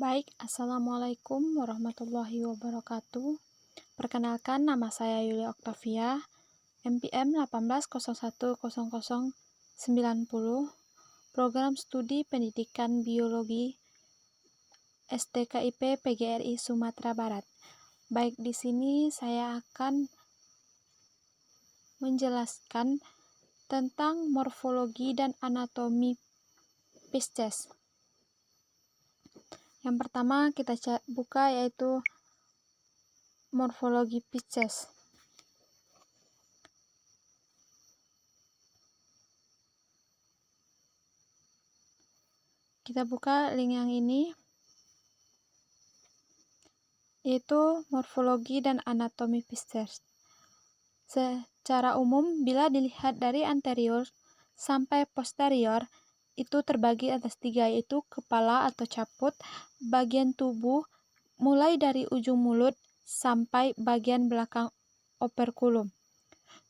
Baik, Assalamualaikum warahmatullahi wabarakatuh. Perkenalkan, nama saya Yulia Oktavia, NPM 18010090, Program Studi Pendidikan Biologi STKIP PGRI Sumatera Barat. Baik, di sini saya akan menjelaskan tentang morfologi dan anatomi Pisces. Yang pertama kita buka yaitu morfologi Pisces. Kita buka link yang ini, yaitu morfologi dan anatomi Pisces. Secara umum, bila dilihat dari anterior sampai posterior, itu terbagi atas tiga, yaitu kepala atau caput, bagian tubuh, mulai dari ujung mulut sampai bagian belakang operculum.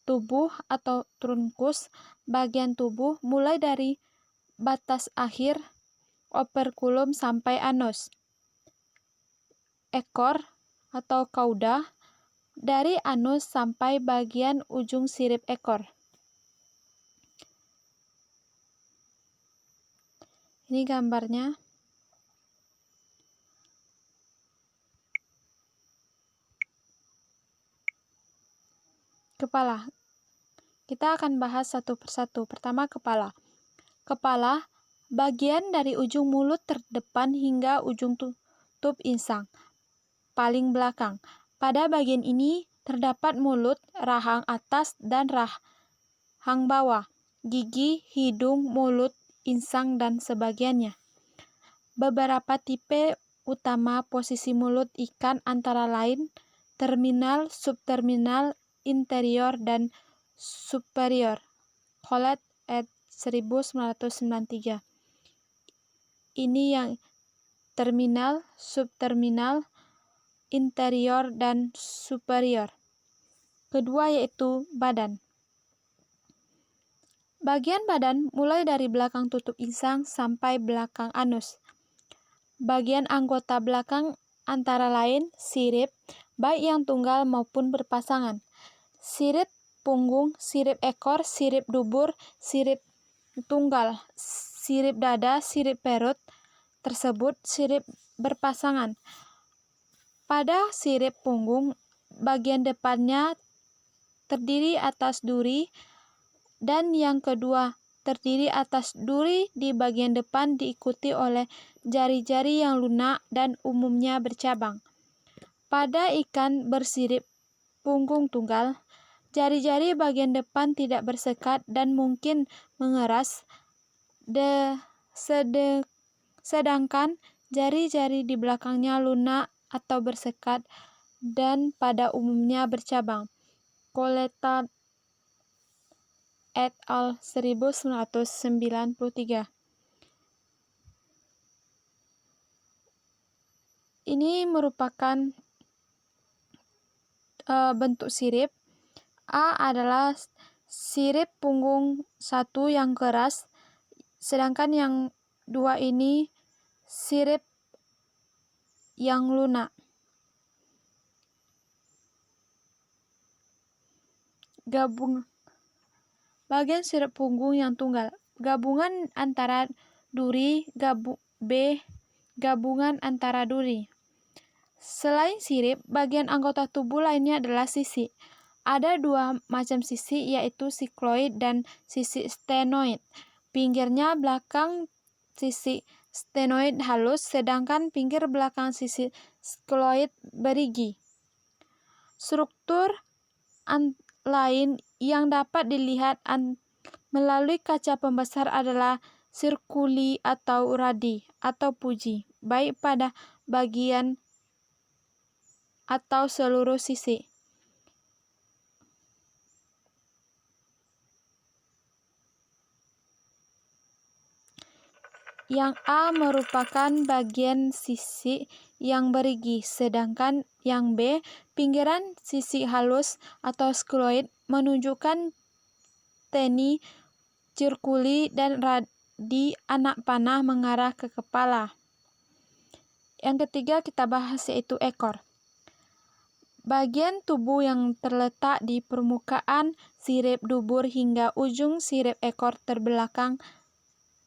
Tubuh atau trunkus, bagian tubuh mulai dari batas akhir operculum sampai anus. Ekor atau cauda, dari anus sampai bagian ujung sirip ekor. Ini gambarnya. Kepala. Kita akan bahas satu persatu. Pertama, kepala. Kepala, bagian dari ujung mulut terdepan hingga ujung tutup insang, paling belakang. Pada bagian ini terdapat mulut, rahang atas, dan rahang bawah, gigi, hidung, mulut, insang, dan sebagiannya. Beberapa tipe utama posisi mulut ikan antara lain terminal, subterminal, interior, dan superior. Collett et 1993. Ini yang terminal, subterminal, interior, dan superior. Kedua yaitu badan. Bagian badan mulai dari belakang tutup insang sampai belakang anus. Bagian anggota belakang antara lain sirip, baik yang tunggal maupun berpasangan. Sirip punggung, sirip ekor, sirip dubur, sirip tunggal, sirip dada, sirip perut tersebut sirip berpasangan. Pada sirip punggung, bagian depannya terdiri atas duri, dan yang kedua terdiri atas duri di bagian depan diikuti oleh jari-jari yang lunak dan umumnya bercabang. Pada ikan bersirip punggung tunggal, jari-jari bagian depan tidak bersekat dan mungkin mengeras, sedangkan jari-jari di belakangnya lunak atau bersekat dan pada umumnya bercabang. Collett et al. 1993. Ini merupakan bentuk sirip. A adalah sirip punggung satu yang keras, sedangkan yang dua ini sirip yang lunak. Bagian sirip punggung yang tunggal, gabungan antara duri, gabungan antara duri. Selain sirip, bagian anggota tubuh lainnya adalah sisi. Ada dua macam sisi, yaitu sikloid dan sisi stenoid. Pinggirnya belakang sisi stenoid halus, sedangkan pinggir belakang sisi sikloid berigi. Struktur lain yang dapat dilihat melalui kaca pembesar adalah sirkuli atau radi atau puji, baik pada bagian atau seluruh sisi. Yang A merupakan bagian sisi yang berigi, sedangkan yang B, pinggiran sisi halus atau skloid, menunjukkan teni, sirkuli, dan radi anak panah mengarah ke kepala. Yang ketiga kita bahas yaitu ekor. Bagian tubuh yang terletak di permukaan sirip dubur hingga ujung sirip ekor terbelakang.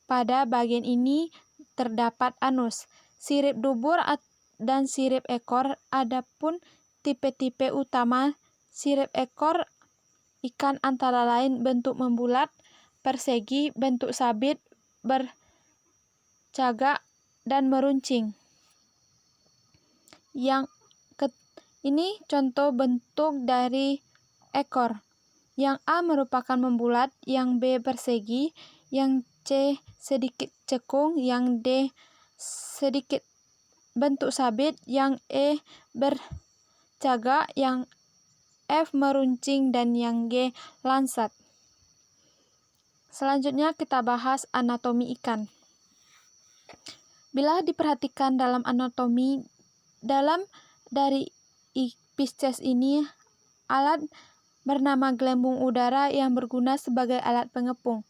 Pada bagian ini terdapat anus. Sirip dubur dan sirip ekor adapun tipe-tipe utama sirip ekor ikan antara lain bentuk membulat, persegi, bentuk sabit, bercagak, dan meruncing. Ini contoh bentuk dari ekor. Yang A merupakan membulat, yang B persegi, yang C sedikit cekung, yang D sedikit bentuk sabit, yang E bercagak, yang F meruncing, dan yang G lancet. Selanjutnya kita bahas anatomi ikan. Bila diperhatikan dalam anatomi dari Pisces ini, alat bernama gelembung udara yang berguna sebagai alat pengapung.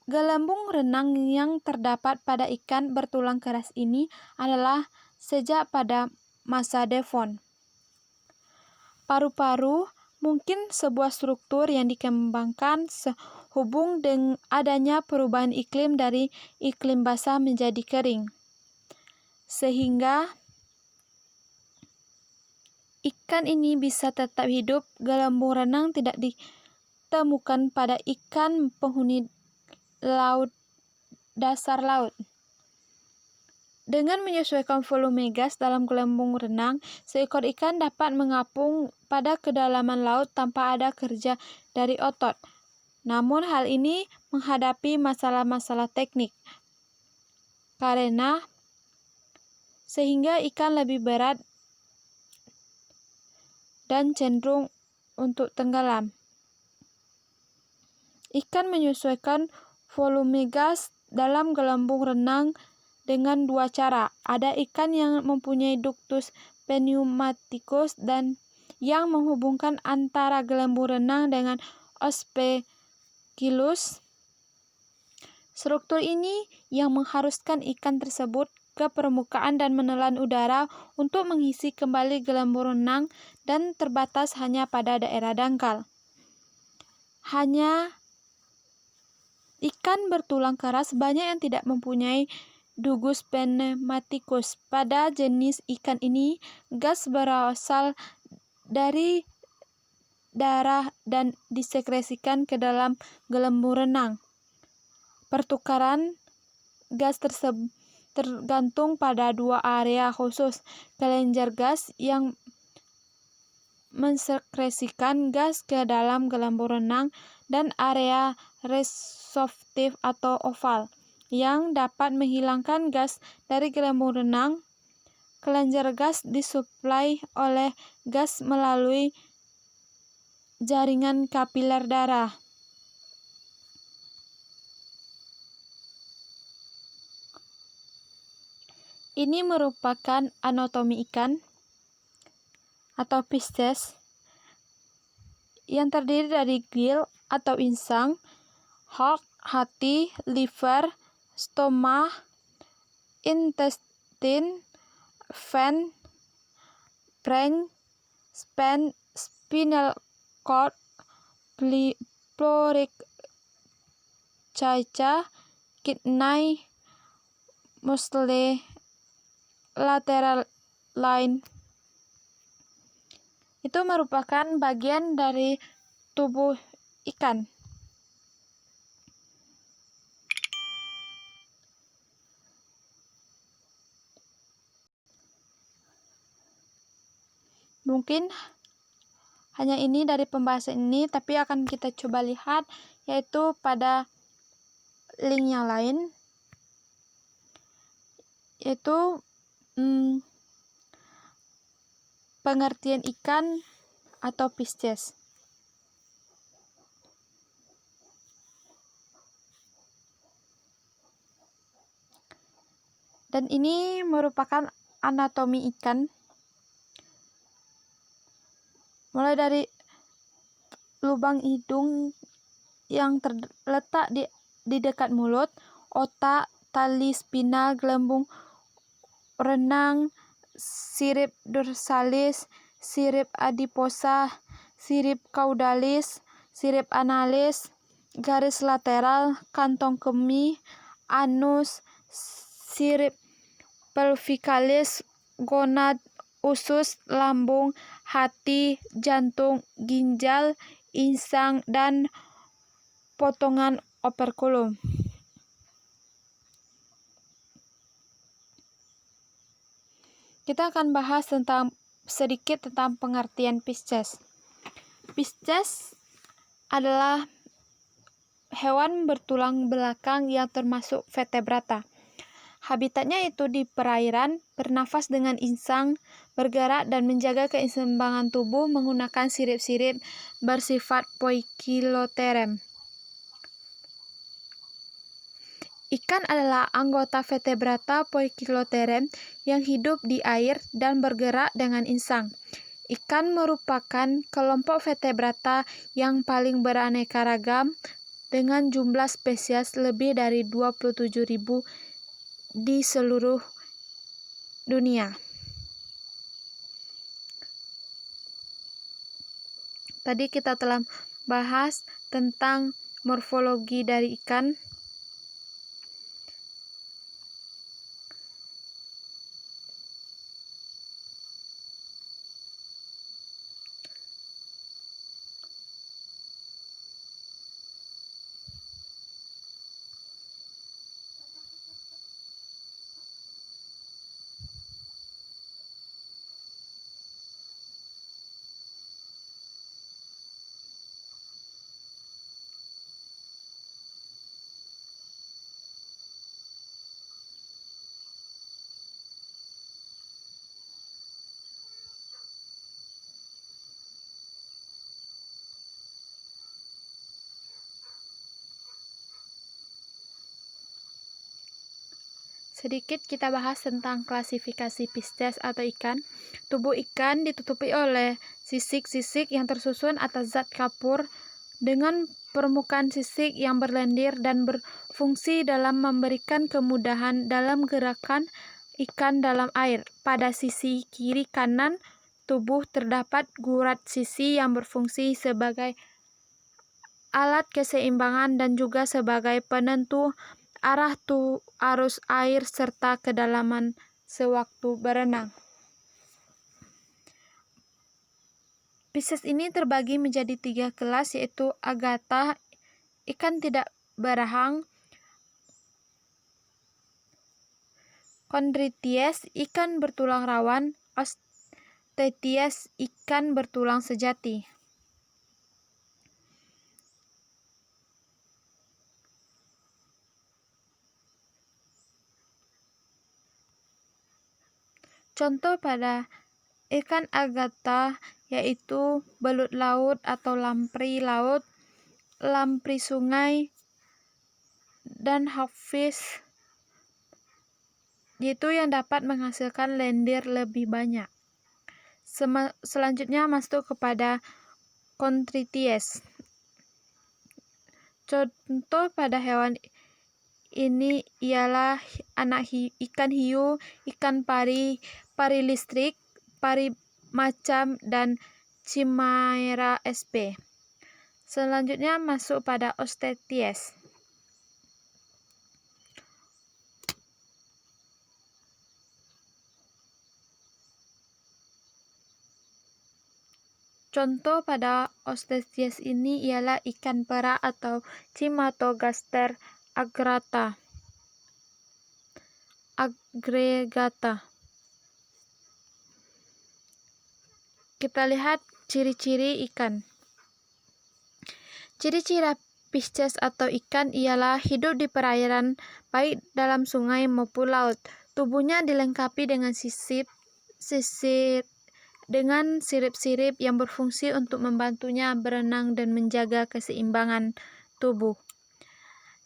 Gelembung renang yang terdapat pada ikan bertulang keras ini adalah sejak pada masa Devon. Paru-paru mungkin sebuah struktur yang dikembangkan sehubung dengan adanya perubahan iklim dari iklim basah menjadi kering. Sehingga ikan ini bisa tetap hidup. Gelembung renang tidak ditemukan pada ikan penghuni dasar laut. Dengan menyesuaikan volume gas dalam gelembung renang, seekor ikan dapat mengapung pada kedalaman laut tanpa ada kerja dari otot. Namun hal ini menghadapi masalah-masalah teknik, sehingga ikan lebih berat dan cenderung untuk tenggelam. Ikan menyesuaikan volume gas dalam gelembung renang dengan dua cara. Ada ikan yang mempunyai ductus pneumaticus dan yang menghubungkan antara gelembung renang dengan ospecillus. Struktur ini yang mengharuskan ikan tersebut ke permukaan dan menelan udara untuk mengisi kembali gelembung renang dan terbatas hanya pada daerah dangkal. Hanya ikan bertulang keras banyak yang tidak mempunyai ductus pneumaticus. Pada jenis ikan ini, gas berasal dari darah dan disekresikan ke dalam gelembung renang. Pertukaran gas tersebut tergantung pada dua area khusus, kelenjar gas yang mensekresikan gas ke dalam gelembung renang dan area resorptif atau oval yang dapat menghilangkan gas dari gelembung renang. Kelenjar gas disuplai oleh gas melalui jaringan kapiler darah. Ini merupakan anatomi ikan atau Pisces yang terdiri dari gill atau insang, heart, hati, liver, stoma, intestine, vein, brain, spinal cord, pleurica, kidney, muscle, lateral line. Itu merupakan bagian dari tubuh ikan. Mungkin hanya ini dari pembahasan ini, tapi akan kita coba lihat yaitu pada link yang lain, yaitu pengertian ikan atau Pisces. Dan ini merupakan anatomi ikan. Mulai dari lubang hidung yang terletak di dekat mulut, otak, tali spinal, gelembung renang, sirip dorsalis, sirip adiposa, sirip caudalis, sirip analis, garis lateral, kantong kemih, anus, sirip pelvicalis, gonad, usus, lambung, hati, jantung, ginjal, insang, dan potongan operkulum. Kita akan bahas sedikit tentang pengertian Pisces. Pisces adalah hewan bertulang belakang yang termasuk vertebrata. Habitatnya itu di perairan, bernafas dengan insang, bergerak dan menjaga keseimbangan tubuh menggunakan sirip-sirip bersifat poikiloterem. Ikan adalah anggota vertebrata poikiloterem yang hidup di air dan bergerak dengan insang. Ikan merupakan kelompok vertebrata yang paling beraneka ragam dengan jumlah spesies lebih dari 27.000 di seluruh dunia. Tadi kita telah bahas tentang morfologi dari ikan. Sedikit kita bahas tentang klasifikasi Pisces atau ikan. Tubuh ikan ditutupi oleh sisik-sisik yang tersusun atas zat kapur dengan permukaan sisik yang berlendir dan berfungsi dalam memberikan kemudahan dalam gerakan ikan dalam air. Pada sisi kiri kanan tubuh terdapat gurat sisi yang berfungsi sebagai alat keseimbangan dan juga sebagai penentu arah arus air serta kedalaman sewaktu berenang. Pisces ini terbagi menjadi 3 kelas, yaitu Agatha, ikan tidak berahang, Chondrites, ikan bertulang rawan, Osteichthyes, ikan bertulang sejati. Contoh pada ikan Agatha yaitu belut laut atau lamprey laut, lamprey sungai, dan hagfish, yaitu yang dapat menghasilkan lendir lebih banyak. Selanjutnya masuk kepada Chondrites. Contoh pada hewan ini ialah anak ikan hiu, ikan pari, pari listrik, pari macam, dan Chimera sp. Selanjutnya masuk pada Osteichthyes. Contoh pada Osteichthyes ini ialah ikan perak atau Cymatogaster aggregata. Kita lihat ciri-ciri ikan. Ciri-ciri Pisces atau ikan ialah hidup di perairan, baik dalam sungai maupun laut. Tubuhnya dilengkapi dengan sirip-sirip yang berfungsi untuk membantunya berenang dan menjaga keseimbangan tubuh.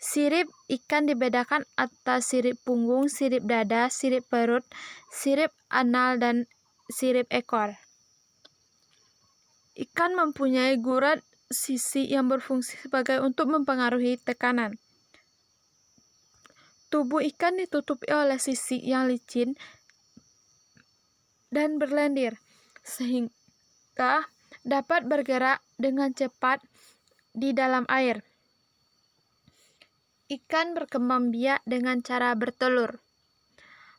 Sirip ikan dibedakan atas sirip punggung, sirip dada, sirip perut, sirip anal, dan sirip ekor. Ikan mempunyai gurat sisi yang berfungsi sebagai untuk mempengaruhi tekanan. Tubuh ikan ditutupi oleh sisik yang licin dan berlendir, sehingga dapat bergerak dengan cepat di dalam air. Ikan berkembang biak dengan cara bertelur,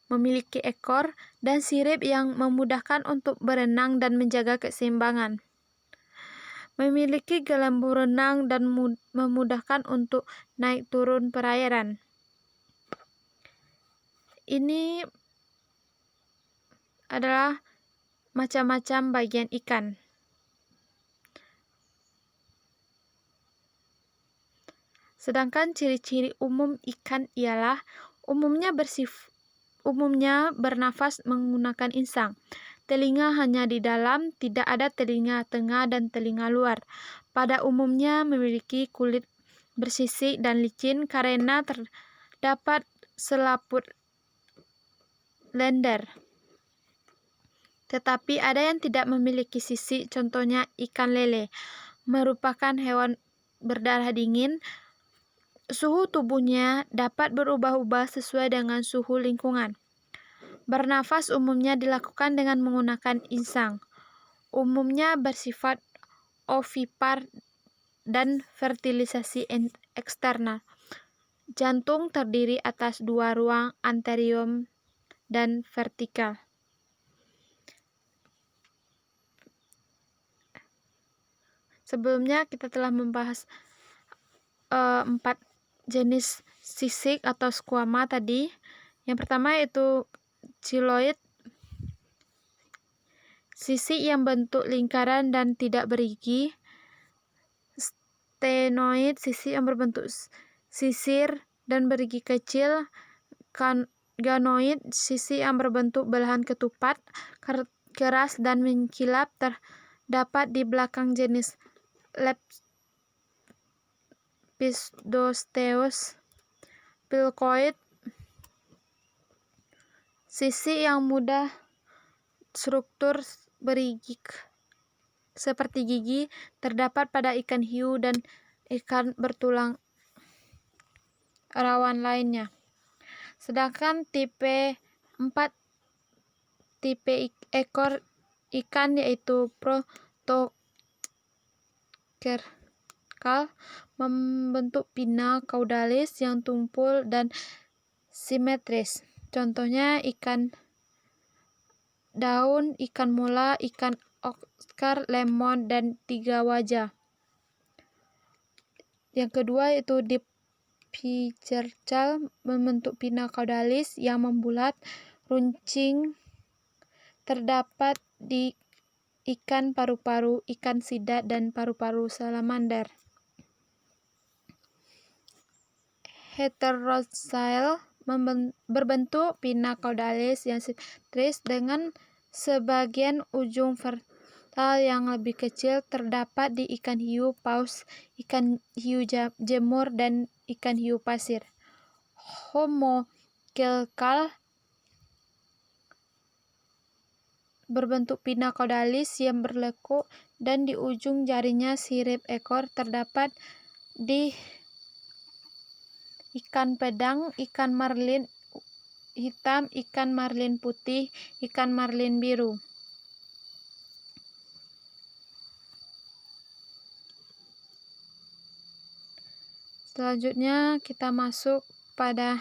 memiliki ekor dan sirip yang memudahkan untuk berenang dan menjaga keseimbangan. Memiliki gelembung renang dan memudahkan untuk naik turun perairan. Ini adalah macam-macam bagian ikan. Sedangkan ciri-ciri umum ikan ialah umumnya bernafas menggunakan insang. Telinga hanya di dalam, tidak ada telinga tengah dan telinga luar. Pada umumnya memiliki kulit bersisik dan licin karena terdapat selaput lender. Tetapi ada yang tidak memiliki sisik, contohnya ikan lele, merupakan hewan berdarah dingin. Suhu tubuhnya dapat berubah-ubah sesuai dengan suhu lingkungan. Bernafas umumnya dilakukan dengan menggunakan insang. Umumnya bersifat ovipar dan fertilisasi eksternal. Jantung terdiri atas 2 ruang anterior dan vertikal. Sebelumnya kita telah membahas 4 jenis sisik atau squama tadi. Yang pertama yaitu ciliate, sisik yang bentuk lingkaran dan tidak bergigi. Stenoid, sisik yang berbentuk sisir dan bergigi kecil. Ganoid, sisik yang berbentuk belahan ketupat, keras dan mengkilap, terdapat di belakang jenis Lepidosteius. Pilcoid, sisik yang mudah struktur bergigi seperti gigi, terdapat pada ikan hiu dan ikan bertulang rawan lainnya. Sedangkan tipe 4 tipe ekor ikan yaitu protocercal, membentuk pinna caudalis yang tumpul dan simetris. Contohnya ikan daun, ikan mola, ikan Oscar, lemon, dan 3 wajah. Yang kedua yaitu dipicercal, membentuk pinna caudalis yang membulat, runcing, terdapat di ikan paru-paru, ikan sidat, dan paru-paru salamander. Heterocyle, berbentuk pinna caudalis yang simetris dengan sebagian ujung frontal yang lebih kecil, terdapat di ikan hiu paus, ikan hiu jemur, dan ikan hiu pasir. Homocoelcal, berbentuk pinna caudalis yang berlekuk dan di ujung jarinya sirip ekor, terdapat di ikan pedang, ikan marlin hitam, ikan marlin putih, ikan marlin biru. Selanjutnya kita masuk pada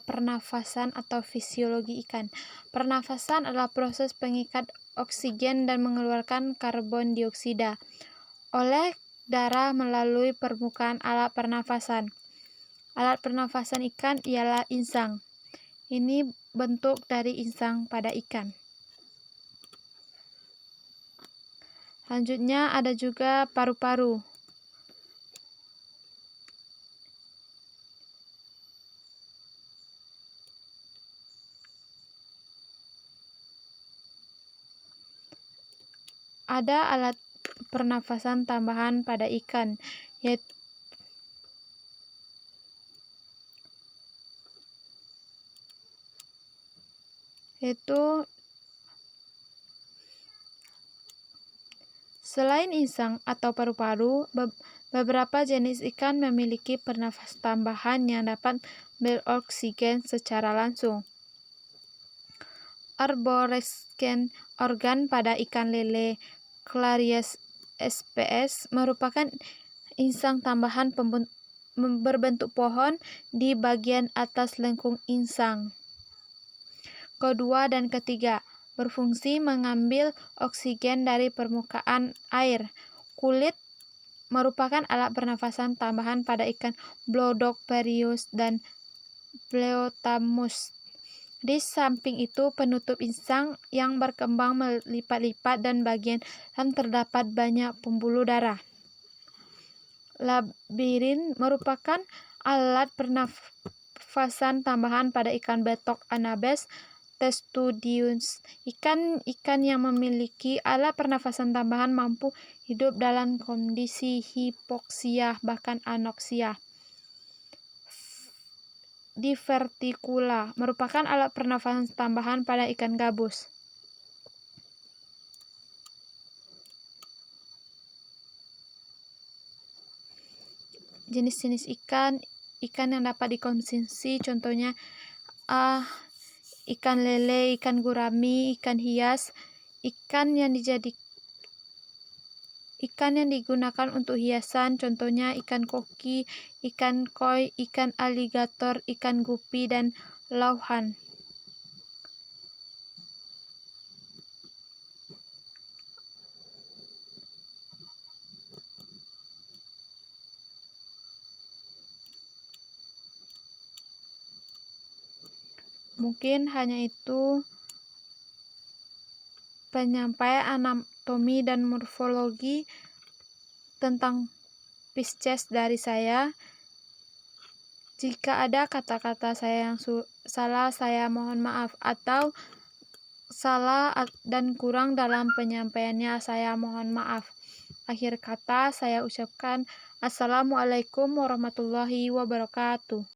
pernafasan atau fisiologi ikan. Pernafasan adalah proses pengikat oksigen dan mengeluarkan karbon dioksida oleh darah melalui permukaan alat pernafasan. Alat pernafasan ikan ialah insang. Ini bentuk dari insang pada ikan. Selanjutnya ada juga paru-paru. Ada alat pernafasan tambahan pada ikan, yaitu selain insang atau paru-paru, beberapa jenis ikan memiliki pernafasan tambahan yang dapat beroksigen secara langsung. Arborescent organ pada ikan lele Clarias sps merupakan insang tambahan berbentuk pohon di bagian atas lengkung insang. Kedua dan ketiga, berfungsi mengambil oksigen dari permukaan air. Kulit merupakan alat pernafasan tambahan pada ikan Bloodog Perius dan Pleotamus. Di samping itu, penutup insang yang berkembang melipat-lipat dan bagian dalam terdapat banyak pembuluh darah. Labirin merupakan alat pernafasan tambahan pada ikan betok Anabes testudius. Ikan yang memiliki alat pernafasan tambahan mampu hidup dalam kondisi hipoksia bahkan anoksia. Diverticula merupakan alat pernafasan tambahan pada ikan gabus. Jenis-jenis ikan yang dapat dikonsumsi contohnya ikan lele, ikan gurami, ikan hias, ikan yang digunakan untuk hiasan contohnya ikan koki, ikan koi, ikan aligator, ikan gupi, dan lauhan. Mungkin hanya itu penyampaian anatomi dan morfologi tentang Pisces dari saya. Jika ada kata-kata saya yang salah, saya mohon maaf, atau salah dan kurang dalam penyampaiannya, saya mohon maaf. Akhir kata saya ucapkan Assalamualaikum warahmatullahi wabarakatuh.